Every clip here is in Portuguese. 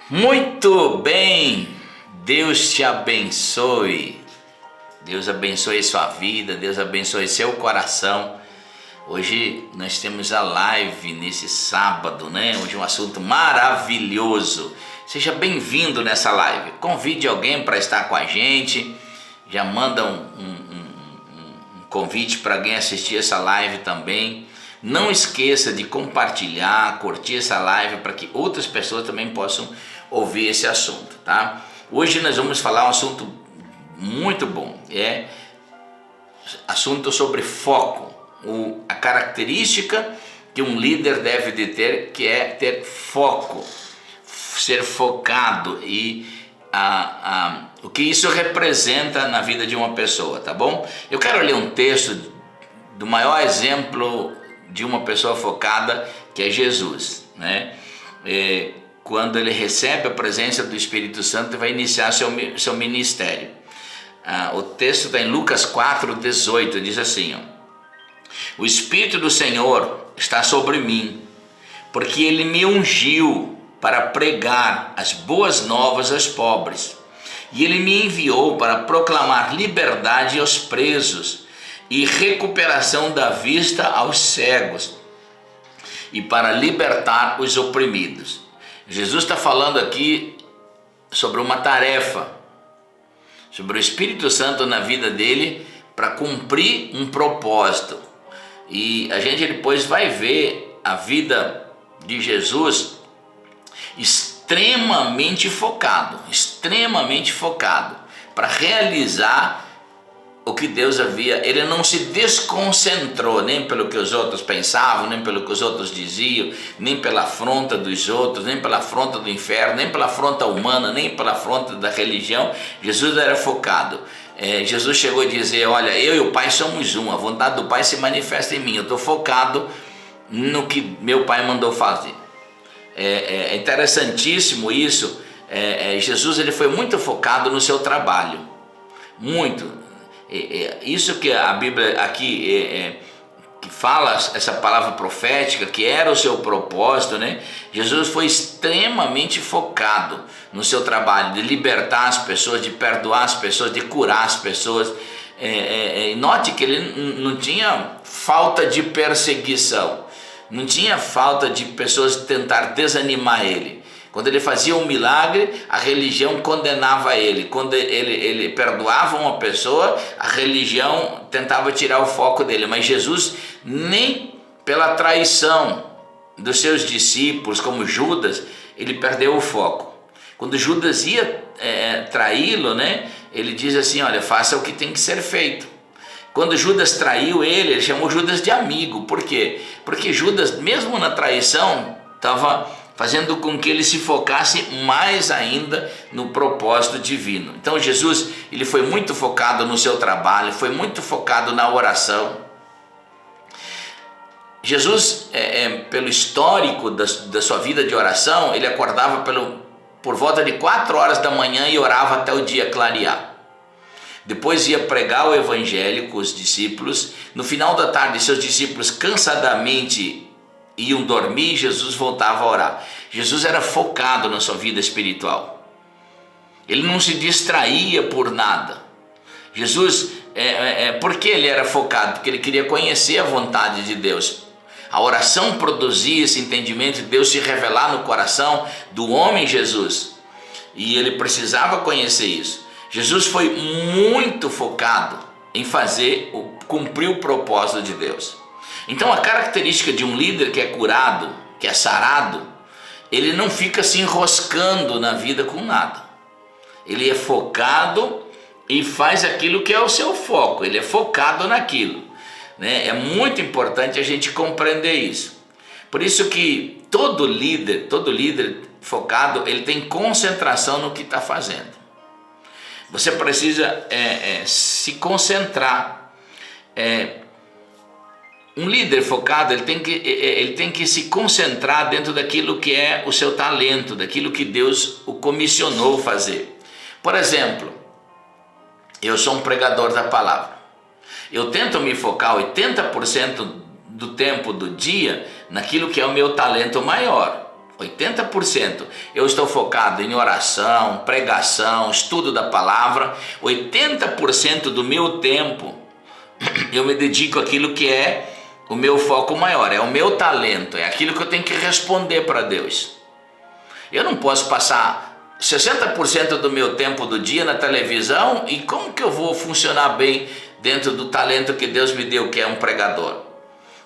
Muito bem, Deus te abençoe, Deus abençoe sua vida, Deus abençoe seu coração. Hoje nós temos a live nesse sábado, né? Hoje é um assunto maravilhoso. Seja bem-vindo nessa live, convide alguém para estar com a gente, já manda um convite para alguém assistir essa live também. Não esqueça de compartilhar, curtir essa live para que outras pessoas também possam ouvir esse assunto, tá? Hoje nós vamos falar um assunto muito bom, assunto sobre foco, a característica que um líder deve de ter, que é ter foco, ser focado e o que isso representa na vida de uma pessoa, tá bom? Eu quero ler um texto do maior exemplo de uma pessoa focada, que é Jesus, né? Quando ele recebe a presença do Espírito Santo e vai iniciar seu ministério. O texto está em Lucas 4:18, diz assim: o Espírito do Senhor está sobre mim, porque Ele me ungiu para pregar as boas novas aos pobres, e Ele me enviou para proclamar liberdade aos presos e recuperação da vista aos cegos, e para libertar os oprimidos. Jesus está falando aqui sobre uma tarefa, sobre o Espírito Santo na vida dele para cumprir um propósito. E a gente depois vai ver a vida de Jesus extremamente focado para realizar o que Deus havia. Ele não se desconcentrou nem pelo que os outros pensavam, nem pelo que os outros diziam, nem pela afronta dos outros, nem pela afronta do inferno, nem pela afronta humana, nem pela afronta da religião. Jesus era focado. Jesus chegou a dizer: olha, eu e o Pai somos um, a vontade do Pai se manifesta em mim, eu estou focado no que meu Pai mandou fazer. É interessantíssimo isso. Jesus ele foi muito focado no seu trabalho, muito. Isso que a Bíblia aqui que fala, essa palavra profética, que era o seu propósito, né? Jesus foi extremamente focado no seu trabalho, de libertar as pessoas, de perdoar as pessoas, de curar as pessoas. Note que ele não tinha falta de perseguição, não tinha falta de pessoas tentar desanimar ele. Quando ele fazia um milagre, a religião condenava ele. Quando ele perdoava uma pessoa, a religião tentava tirar o foco dele. Mas Jesus, nem pela traição dos seus discípulos, como Judas, ele perdeu o foco. Quando Judas ia traí-lo, né, ele diz assim: olha, faça o que tem que ser feito. Quando Judas traiu ele chamou Judas de amigo. Por quê? Porque Judas, mesmo na traição, estava fazendo com que ele se focasse mais ainda no propósito divino. Então Jesus ele foi muito focado no seu trabalho, foi muito focado na oração. Jesus, pelo histórico da sua vida de oração, ele acordava por volta de 4 horas da manhã e orava até o dia clarear. Depois ia pregar o evangelho com os discípulos. No final da tarde, seus discípulos cansadamente iam dormir, Jesus voltava a orar. Jesus era focado na sua vida espiritual. Ele não se distraía por nada. Jesus, por que ele era focado? Porque ele queria conhecer a vontade de Deus. A oração produzia esse entendimento de Deus se revelar no coração do homem Jesus. E ele precisava conhecer isso. Jesus foi muito focado em cumprir o propósito de Deus. Então a característica de um líder que é curado, que é sarado, ele não fica se enroscando na vida com nada. Ele é focado e faz aquilo que é o seu foco, ele é focado naquilo, né? É muito importante a gente compreender isso. Por isso que todo líder focado, ele tem concentração no que está fazendo. Você precisa se concentrar. Um líder focado, ele tem que se concentrar dentro daquilo que é o seu talento, daquilo que Deus o comissionou fazer. Por exemplo, eu sou um pregador da palavra. Eu tento me focar 80% do tempo do dia naquilo que é o meu talento maior. 80% eu estou focado em oração, pregação, estudo da palavra. 80% do meu tempo eu me dedico àquilo que é o meu foco maior, é o meu talento, é aquilo que eu tenho que responder para Deus. Eu não posso passar 60% do meu tempo do dia na televisão, e como que eu vou funcionar bem dentro do talento que Deus me deu, que é um pregador?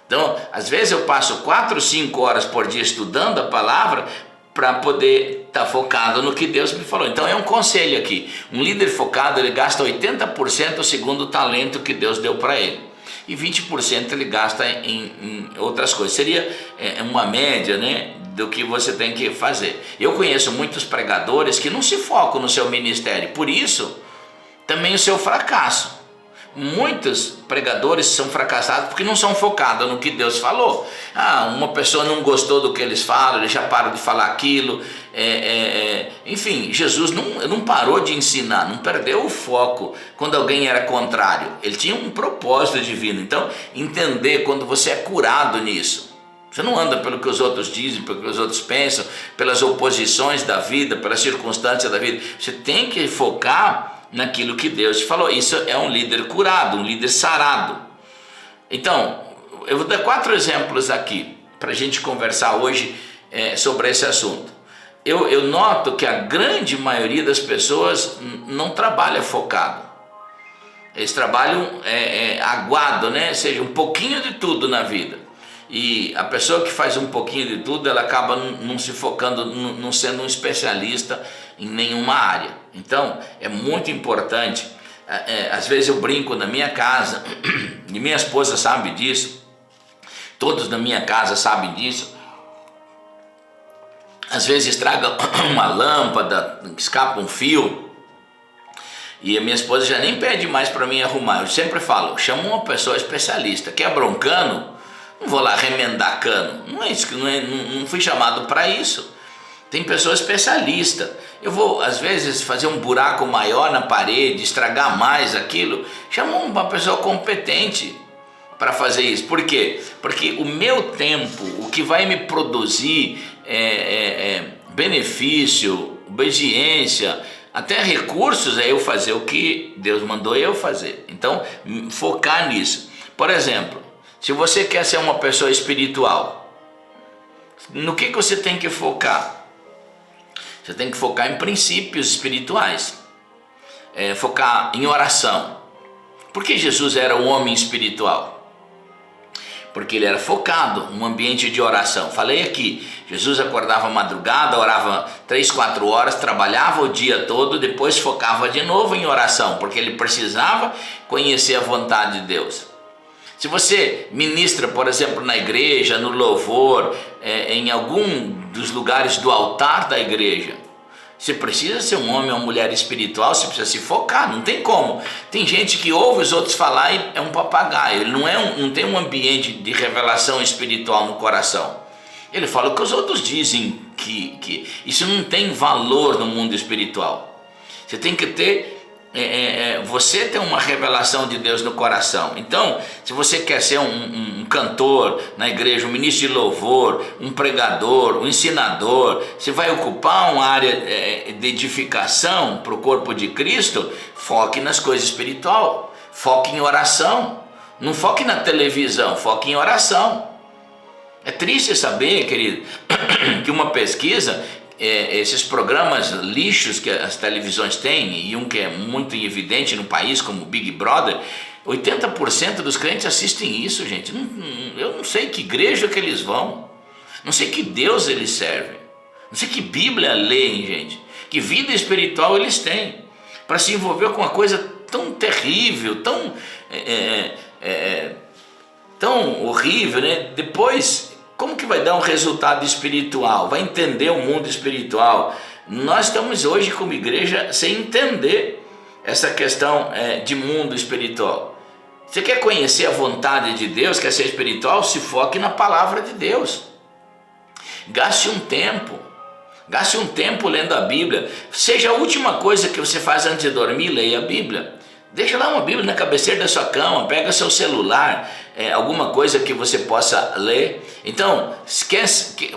Então, às vezes eu passo 4, 5 horas por dia estudando a palavra para poder estar focado no que Deus me falou. Então é um conselho aqui: um líder focado, ele gasta 80% segundo o talento que Deus deu para ele, e 20% ele gasta em outras coisas. Seria uma média, né, do que você tem que fazer. Eu conheço muitos pregadores que não se focam no seu ministério, por isso também o seu fracasso. Muitos pregadores são fracassados porque não são focados no que Deus falou. Uma pessoa não gostou do que eles falam, eles já param de falar aquilo. Enfim, Jesus não parou de ensinar, não perdeu o foco quando alguém era contrário. Ele tinha um propósito divino. Então, entender quando você é curado nisso. Você não anda pelo que os outros dizem, pelo que os outros pensam, pelas oposições da vida, pelas circunstâncias da vida. Você tem que focar naquilo que Deus te falou. Isso é um líder curado, um líder sarado. Então, eu vou dar 4 exemplos aqui para a gente conversar hoje sobre esse assunto. Eu noto que a grande maioria das pessoas não trabalha focado. Eles trabalham aguado, né? Ou seja, um pouquinho de tudo na vida. E a pessoa que faz um pouquinho de tudo, ela acaba não se focando, não sendo um especialista em nenhuma área. Então, é muito importante. Às vezes eu brinco na minha casa, e minha esposa sabe disso, todos na minha casa sabem disso. Às vezes estraga uma lâmpada, escapa um fio, e a minha esposa já nem pede mais para mim arrumar. Eu sempre falo: chama uma pessoa especialista. Quebra um cano, não vou lá remendar cano, não é isso, não fui chamado para isso. Tem pessoa especialista. Eu vou às vezes fazer um buraco maior na parede, estragar mais aquilo, chama uma pessoa competente para fazer isso. Por quê? Porque o meu tempo, o que vai me produzir benefício, obediência, até recursos, é eu fazer o que Deus mandou eu fazer. Então, focar nisso. Por exemplo, se você quer ser uma pessoa espiritual, no que você tem que focar? Você tem que focar em princípios espirituais, focar em oração. Por que Jesus era um homem espiritual? Porque ele era focado num ambiente de oração. Falei aqui, Jesus acordava madrugada, orava 3, 4 horas, trabalhava o dia todo, depois focava de novo em oração, porque ele precisava conhecer a vontade de Deus. Se você ministra, por exemplo, na igreja, no louvor, em algum dos lugares do altar da igreja, você precisa ser um homem ou uma mulher espiritual, você precisa se focar, não tem como. Tem gente que ouve os outros falar e é um papagaio, ele não tem um ambiente de revelação espiritual no coração. Ele fala o que os outros dizem, que isso não tem valor no mundo espiritual. Você tem que ter... você tem uma revelação de Deus no coração. Então, se você quer ser um cantor na igreja, um ministro de louvor, um pregador, um ensinador, você vai ocupar uma área de edificação para o corpo de Cristo, foque nas coisas espirituais, foque em oração, não foque na televisão, foque em oração. É triste saber, querido, que uma pesquisa... esses programas lixos que as televisões têm, e um que é muito evidente no país como Big Brother, 80% dos crentes assistem isso, gente. Eu não sei que igreja que eles vão, não sei que Deus eles servem, não sei que Bíblia leem, gente, que vida espiritual eles têm para se envolver com uma coisa tão terrível, tão horrível, né? Depois, como que vai dar um resultado espiritual? Vai entender o mundo espiritual? Nós estamos hoje como igreja sem entender essa questão de mundo espiritual. Você quer conhecer a vontade de Deus, quer ser espiritual? Se foque na palavra de Deus. Gaste um tempo lendo a Bíblia. Seja a última coisa que você faz antes de dormir, leia a Bíblia. Deixa lá uma Bíblia na cabeceira da sua cama, pega seu celular, alguma coisa que você possa ler. Então,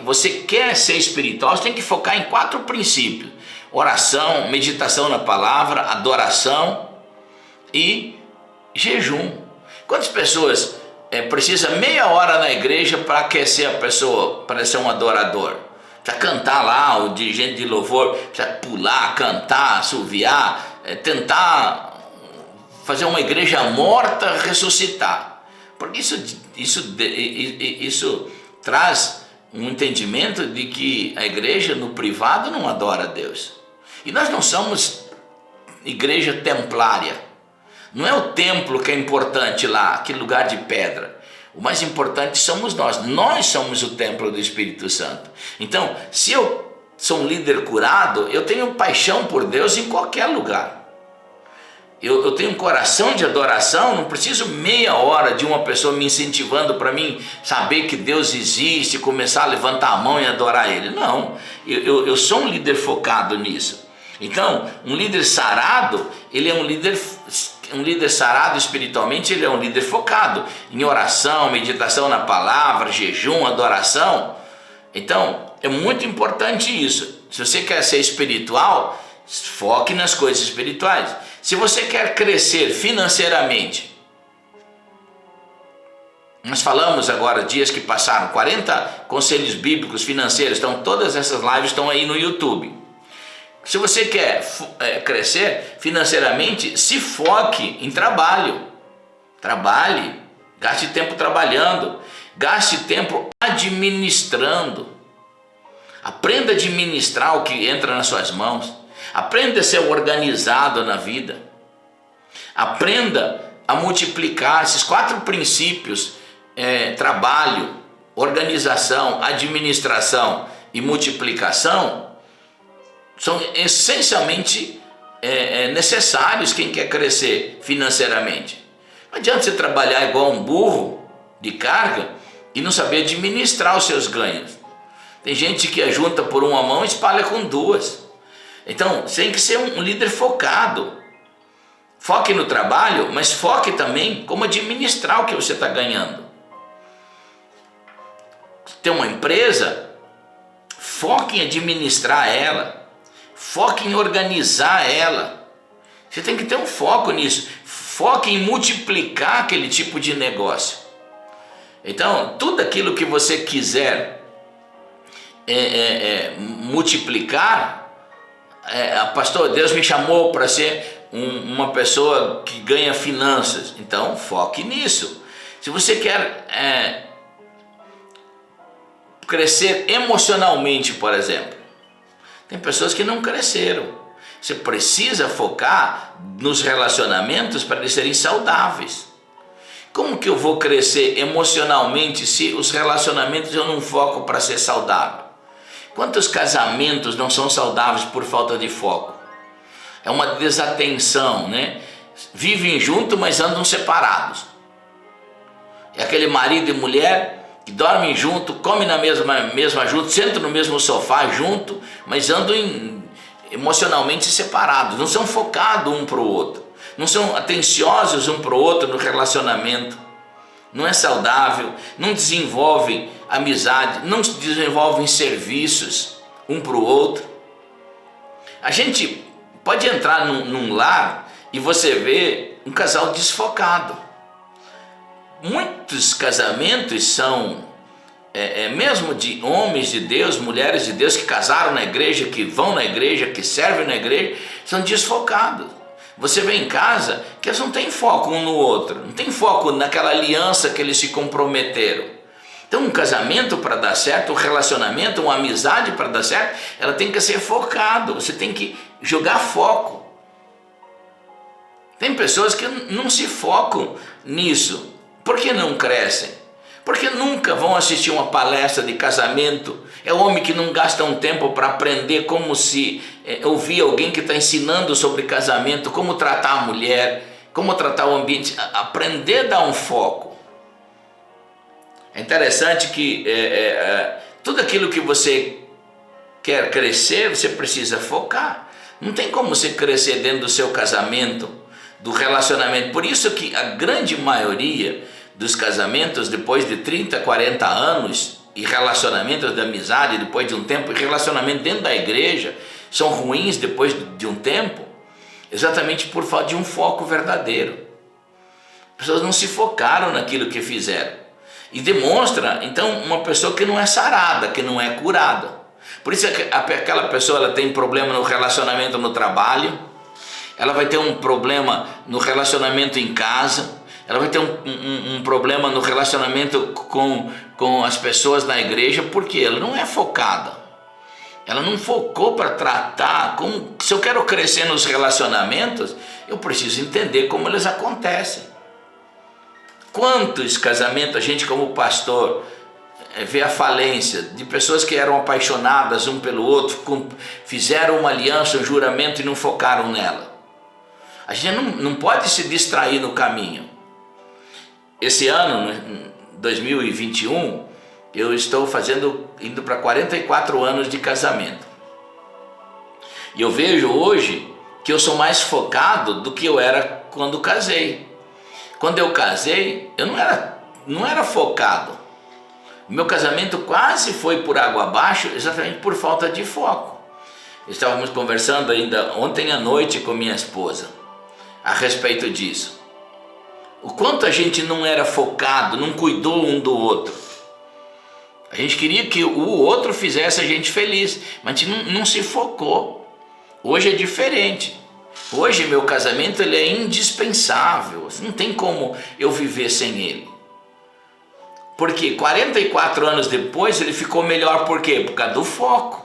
você quer ser espiritual, você tem que focar em 4 princípios: oração, meditação na palavra, adoração e jejum. Quantas pessoas precisam meia hora na igreja para aquecer a pessoa, para ser um adorador? Precisa cantar lá, o dirigente de louvor precisa pular, cantar, assoviar, tentar fazer uma igreja morta ressuscitar. Porque isso traz um entendimento de que a igreja no privado não adora a Deus. E nós não somos igreja templária. Não é o templo que é importante lá, aquele lugar de pedra. O mais importante somos nós. Nós somos o templo do Espírito Santo. Então, se eu sou um líder curado, eu tenho paixão por Deus em qualquer lugar. Eu tenho um coração de adoração, não preciso meia hora de uma pessoa me incentivando para mim saber que Deus existe, começar a levantar a mão e adorar Ele. Não, eu sou um líder focado nisso. Então, um líder sarado, ele é um líder sarado espiritualmente, ele é um líder focado em oração, meditação na palavra, jejum, adoração. Então, é muito importante isso. Se você quer ser espiritual, foque nas coisas espirituais. Se você quer crescer financeiramente, nós falamos agora, dias que passaram, 40 conselhos bíblicos financeiros, então todas essas lives estão aí no YouTube. Se você quer crescer financeiramente, se foque em trabalho. Trabalhe, gaste tempo trabalhando, gaste tempo administrando. Aprenda a administrar o que entra nas suas mãos. Aprenda a ser organizado na vida. Aprenda a multiplicar esses 4 princípios: trabalho, organização, administração e multiplicação. São essencialmente necessários quem quer crescer financeiramente. Não adianta você trabalhar igual um burro de carga e não saber administrar os seus ganhos. Tem gente que ajunta por uma mão e espalha com 2. Então, você tem que ser um líder focado. Foque no trabalho, mas foque também como administrar o que você está ganhando. Tem uma empresa, foque em administrar ela. Foque em organizar ela. Você tem que ter um foco nisso. Foque em multiplicar aquele tipo de negócio. Então, tudo aquilo que você quiser multiplicar, pastor, Deus me chamou para ser uma pessoa que ganha finanças. Então, foque nisso. Se você quer crescer emocionalmente, por exemplo, tem pessoas que não cresceram. Você precisa focar nos relacionamentos para eles serem saudáveis. Como que eu vou crescer emocionalmente se os relacionamentos eu não foco para ser saudável? Quantos casamentos não são saudáveis por falta de foco? É uma desatenção, né? Vivem juntos, mas andam separados. É aquele marido e mulher que dormem junto, comem na mesma junto, sentam no mesmo sofá junto, mas andam emocionalmente separados. Não são focados um para o outro. Não são atenciosos um para o outro no relacionamento. Não é saudável, não desenvolvem amizade, não desenvolvem serviços um para o outro. A gente pode entrar num lar e você vê um casal desfocado. Muitos casamentos são, mesmo de homens de Deus, mulheres de Deus que casaram na igreja, que vão na igreja, que servem na igreja, são desfocados. Você vê em casa que eles não têm foco um no outro, não tem foco naquela aliança que eles se comprometeram. Então, um casamento para dar certo, um relacionamento, uma amizade para dar certo, ela tem que ser focado, você tem que jogar foco. Tem pessoas que não se focam nisso. Por que não crescem? Porque nunca vão assistir uma palestra de casamento. É o homem que não gasta um tempo para aprender como se ouvir alguém que está ensinando sobre casamento, como tratar a mulher, como tratar o ambiente, aprender a dar um foco. É interessante que tudo aquilo que você quer crescer, você precisa focar. Não tem como você crescer dentro do seu casamento, do relacionamento. Por isso que a grande maioria dos casamentos depois de 30, 40 anos, e relacionamentos de amizade depois de um tempo, e relacionamento dentro da igreja, são ruins depois de um tempo, exatamente por falta de um foco verdadeiro. As pessoas não se focaram naquilo que fizeram. E demonstra, então, uma pessoa que não é sarada, que não é curada. Por isso aquela pessoa ela tem problema no relacionamento no trabalho, ela vai ter um problema no relacionamento em casa, ela vai ter um problema no relacionamento com as pessoas na igreja, porque ela não é focada. Ela não focou para tratar, se eu quero crescer nos relacionamentos, eu preciso entender como eles acontecem. Quantos casamentos a gente como pastor vê a falência de pessoas que eram apaixonadas um pelo outro, fizeram uma aliança, um juramento e não focaram nela. A gente não pode se distrair no caminho. Esse ano, 2021, eu estou indo para 44 anos de casamento. E eu vejo hoje que eu sou mais focado do que eu era quando casei. Quando eu casei, eu não era focado. O meu casamento quase foi por água abaixo, exatamente por falta de foco. Estávamos conversando ainda ontem à noite com minha esposa a respeito disso. O quanto a gente não era focado, não cuidou um do outro. A gente queria que o outro fizesse a gente feliz, mas a gente não se focou. Hoje é diferente. Hoje meu casamento ele é indispensável. Não tem como eu viver sem ele. Porque 44 anos depois ele ficou melhor. Por quê? Por causa do foco.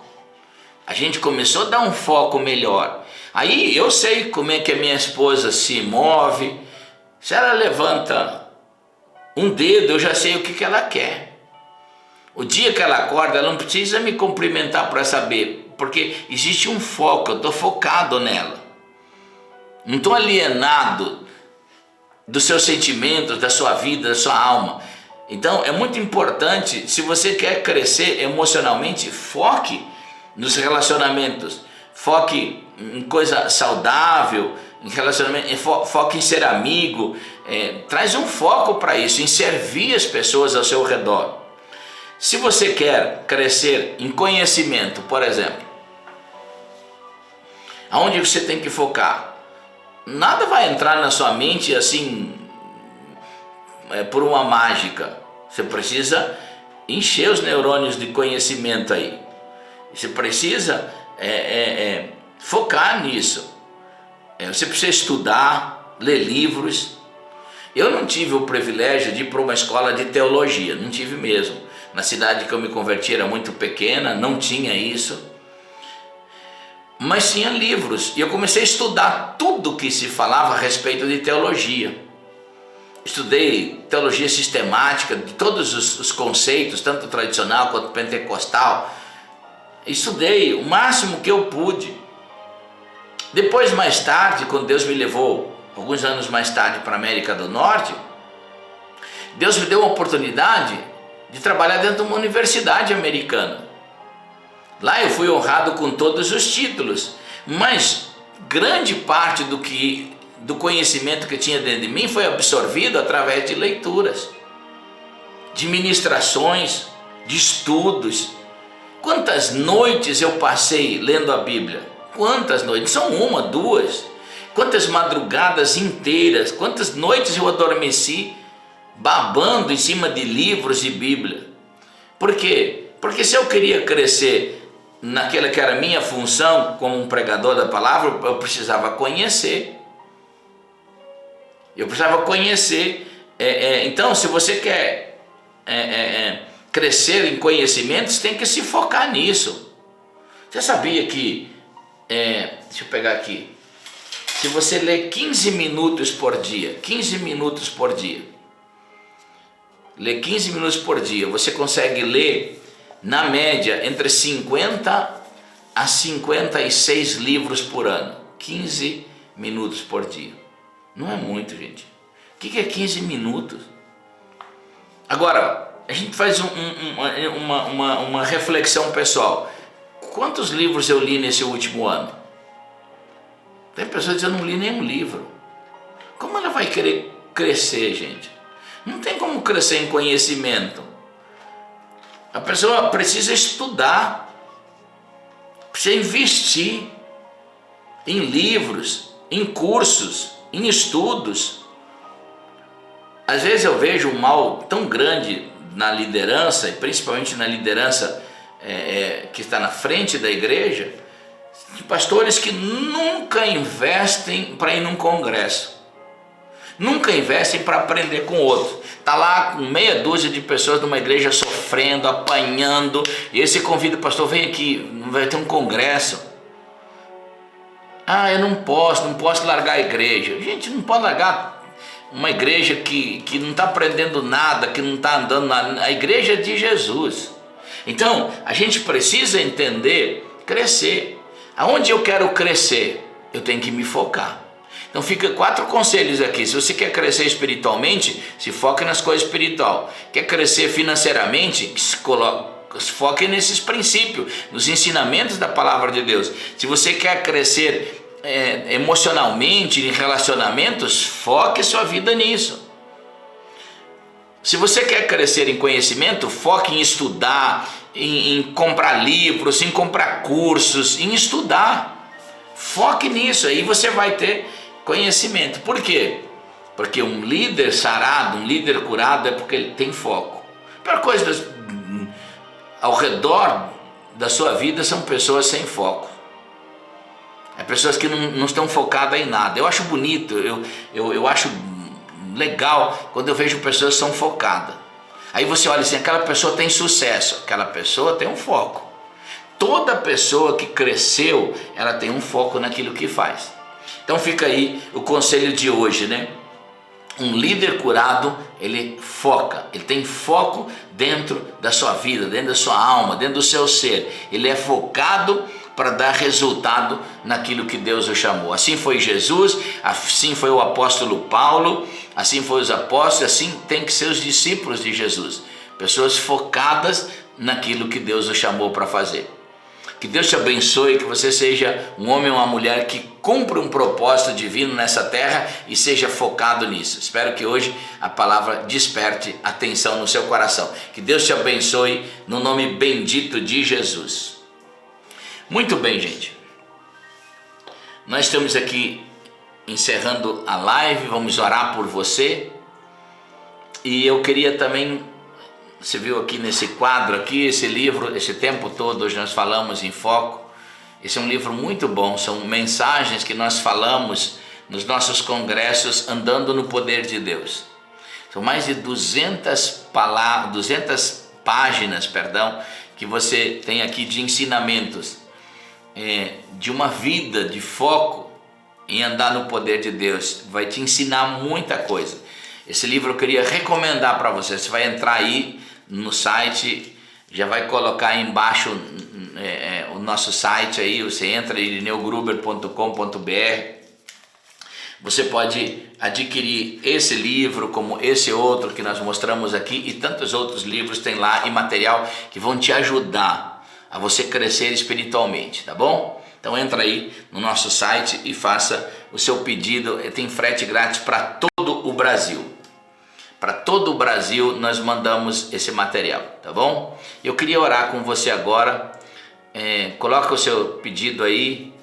A gente começou a dar um foco melhor. Aí eu sei como é que a minha esposa se move. Se ela levanta um dedo, eu já sei o que ela quer. O dia que ela acorda, ela não precisa me cumprimentar para saber, porque existe um foco, eu estou focado nela. Não estou alienado dos seus sentimentos, da sua vida, da sua alma. Então é muito importante, se você quer crescer emocionalmente, foque nos relacionamentos, foque em coisa saudável, em relacionamento, foque em ser amigo, traz um foco para isso, em servir as pessoas ao seu redor. Se você quer crescer em conhecimento, por exemplo, aonde você tem que focar? Nada vai entrar na sua mente assim, por uma mágica. Você precisa encher os neurônios de conhecimento aí. Você precisa focar nisso. Você precisa estudar, ler livros. Eu não tive o privilégio de ir para uma escola de teologia, não tive mesmo. Na cidade que eu me converti era muito pequena, não tinha isso. Mas tinha livros, e eu comecei a estudar tudo que se falava a respeito de teologia. Estudei teologia sistemática, de todos os conceitos, tanto tradicional quanto pentecostal. Estudei o máximo que eu pude. Depois, mais tarde, quando Deus me levou, alguns anos mais tarde, para a América do Norte, Deus me deu a oportunidade de trabalhar dentro de uma universidade americana. Lá eu fui honrado com todos os títulos, mas grande parte do conhecimento que tinha dentro de mim foi absorvido através de leituras, de ministrações, de estudos. Quantas noites eu passei lendo a Bíblia? Quantas noites? São uma, duas. Quantas madrugadas inteiras, quantas noites eu adormeci babando em cima de livros de Bíblia. Por quê? Porque se eu queria crescer naquela que era a minha função como um pregador da palavra, eu precisava conhecer. Então, se você quer crescer em conhecimentos, tem que se focar nisso. Você sabia que, deixa eu pegar aqui, se você ler 15 minutos por dia, ler 15 minutos por dia, você consegue ler, na média, entre 50 a 56 livros por ano. 15 minutos por dia. Não é muito, gente. O que é 15 minutos? Agora, a gente faz uma reflexão pessoal. Quantos livros eu li nesse último ano? Tem pessoas dizendo que eu não li nenhum livro. Como ela vai querer crescer, gente? Não tem como crescer em conhecimento. A pessoa precisa estudar, precisa investir em livros, em cursos, em estudos. Às vezes eu vejo um mal tão grande na liderança, e principalmente na liderança que está na frente da igreja, de pastores que nunca investem para ir num congresso, nunca investem para aprender com outro. Está lá com meia dúzia de pessoas numa igreja sofrendo, apanhando, e aí você convida o pastor, vem aqui, vai ter um congresso. Eu não posso largar a igreja. Gente, não pode largar uma igreja que não está aprendendo nada, que não está andando nada. A igreja é de Jesus. Então, a gente precisa entender, crescer. Aonde eu quero crescer, eu tenho que me focar. Então fica 4 conselhos aqui. Se você quer crescer espiritualmente, se foque nas coisas espirituais. Quer crescer financeiramente, se foque nesses princípios, nos ensinamentos da palavra de Deus. Se você quer crescer emocionalmente, em relacionamentos, foque sua vida nisso. Se você quer crescer em conhecimento, foque em estudar, em comprar livros, em comprar cursos, em estudar. Foque nisso, aí você vai ter conhecimento. Por quê? Porque um líder sarado, um líder curado é porque ele tem foco. A pior coisa ao redor da sua vida são pessoas sem foco. É pessoas que não estão focadas em nada. Eu acho bonito, eu acho legal quando eu vejo pessoas que são focadas. Aí você olha assim, aquela pessoa tem sucesso, aquela pessoa tem um foco. Toda pessoa que cresceu, ela tem um foco naquilo que faz. Então fica aí o conselho de hoje, né? Um líder curado, ele foca, ele tem foco dentro da sua vida, dentro da sua alma, dentro do seu ser. Ele é focado para dar resultado naquilo que Deus o chamou. Assim foi Jesus, assim foi o apóstolo Paulo, assim foi os apóstolos, assim tem que ser os discípulos de Jesus. Pessoas focadas naquilo que Deus o chamou para fazer. Que Deus te abençoe, que você seja um homem ou uma mulher que cumpra um propósito divino nessa terra e seja focado nisso. Espero que hoje a palavra desperte atenção no seu coração. Que Deus te abençoe no nome bendito de Jesus. Muito bem, gente. Nós estamos aqui encerrando a live, vamos orar por você. E eu queria também... Você viu aqui nesse quadro aqui, esse livro, esse tempo todo hoje nós falamos em foco. Esse é um livro muito bom, são mensagens que nós falamos nos nossos congressos andando no poder de Deus. São mais de 200 páginas, que você tem aqui de ensinamentos, de uma vida de foco em andar no poder de Deus. Vai te ensinar muita coisa. Esse livro eu queria recomendar para você. Você vai entrar aí no site, já vai colocar aí embaixo o nosso site aí, você entra em ireneugruber.com.br. Você pode adquirir esse livro, como esse outro que nós mostramos aqui, e tantos outros livros tem lá e material que vão te ajudar a você crescer espiritualmente, tá bom? Então entra aí no nosso site e faça o seu pedido. Tem frete grátis para todo o Brasil. Para todo o Brasil nós mandamos esse material, tá bom? Eu queria orar com você agora. Coloca o seu pedido aí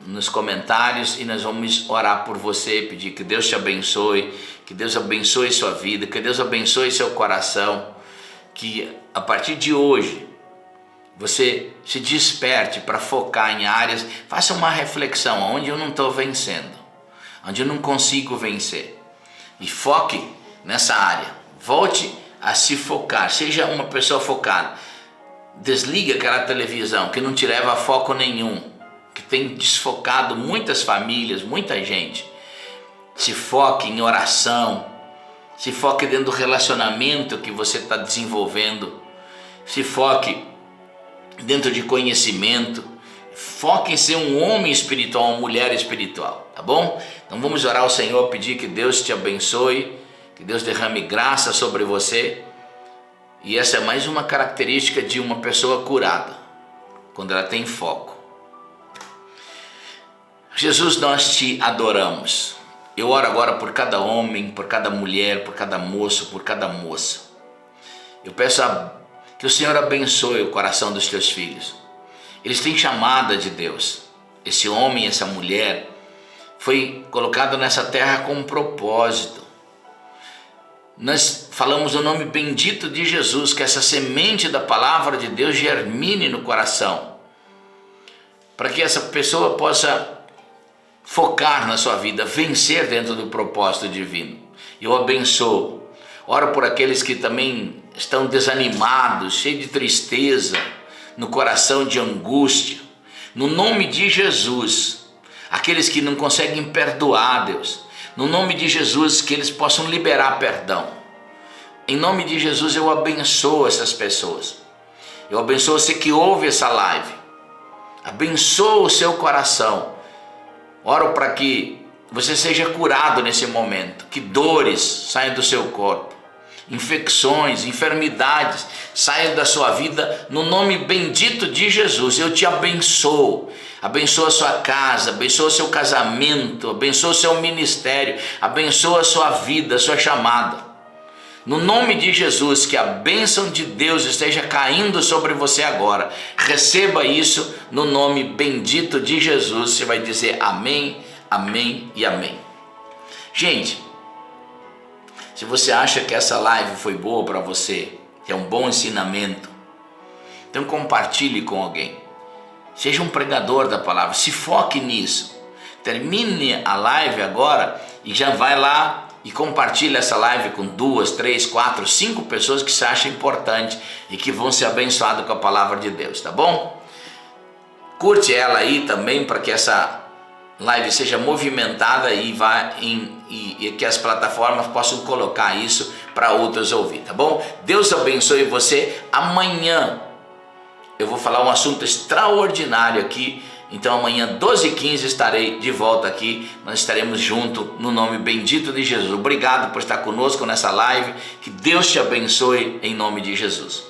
nos comentários e nós vamos orar por você, pedir que Deus te abençoe, que Deus abençoe sua vida, que Deus abençoe seu coração, que a partir de hoje você se desperte para focar em áreas, faça uma reflexão, onde eu não estou vencendo, onde eu não consigo vencer, e foque nessa área. Volte a se focar, seja uma pessoa focada. Desliga aquela televisão que não te leva a foco nenhum, que tem desfocado muitas famílias, muita gente. Se foque em oração, se foque dentro do relacionamento que você está desenvolvendo, se foque dentro de conhecimento, foque em ser um homem espiritual, uma mulher espiritual, tá bom? Então vamos orar ao Senhor, pedir que Deus te abençoe, que Deus derrame graça sobre você. E essa é mais uma característica de uma pessoa curada, quando ela tem foco. Jesus, nós te adoramos Eu oro agora por cada homem, por cada mulher, por cada moço, por cada moça. Eu peço que o Senhor abençoe o coração dos teus filhos. Eles têm chamada de Deus. Esse homem, essa mulher, foi colocado nessa terra com um propósito. Nós falamos o nome bendito de Jesus, que essa semente da palavra de Deus germine no coração, para que essa pessoa possa focar na sua vida, vencer dentro do propósito divino. Eu abençoo. Oro por aqueles que também estão desanimados, cheios de tristeza, no coração de angústia. No nome de Jesus, aqueles que não conseguem perdoar, Deus, no nome de Jesus, que eles possam liberar perdão. Em nome de Jesus, eu abençoo essas pessoas. Eu abençoo você que ouve essa live. Abençoo o seu coração. Oro para que você seja curado nesse momento, que dores saiam do seu corpo, infecções, enfermidades saiam da sua vida, no nome bendito de Jesus. Eu te abençoo. Abençoa a sua casa, abençoa o seu casamento, abençoa o seu ministério, abençoa a sua vida, a sua chamada. No nome de Jesus, que a bênção de Deus esteja caindo sobre você agora. Receba isso no nome bendito de Jesus. Você vai dizer amém, amém e amém. Gente, se você acha que essa live foi boa para você, que é um bom ensinamento, então compartilhe com alguém. Seja um pregador da palavra, se foque nisso. Termine a live agora e já vai lá e compartilhe essa live com 2, 3, 4, 5 pessoas que você acha importante e que vão ser abençoadas com a palavra de Deus, tá bom? Curte ela aí também para que essa live seja movimentada e que as plataformas possam colocar isso para outros ouvir, tá bom? Deus abençoe você. Amanhã eu vou falar um assunto extraordinário aqui. Então amanhã 12h15 estarei de volta aqui. Nós estaremos juntos no nome bendito de Jesus. Obrigado por estar conosco nessa live. Que Deus te abençoe em nome de Jesus.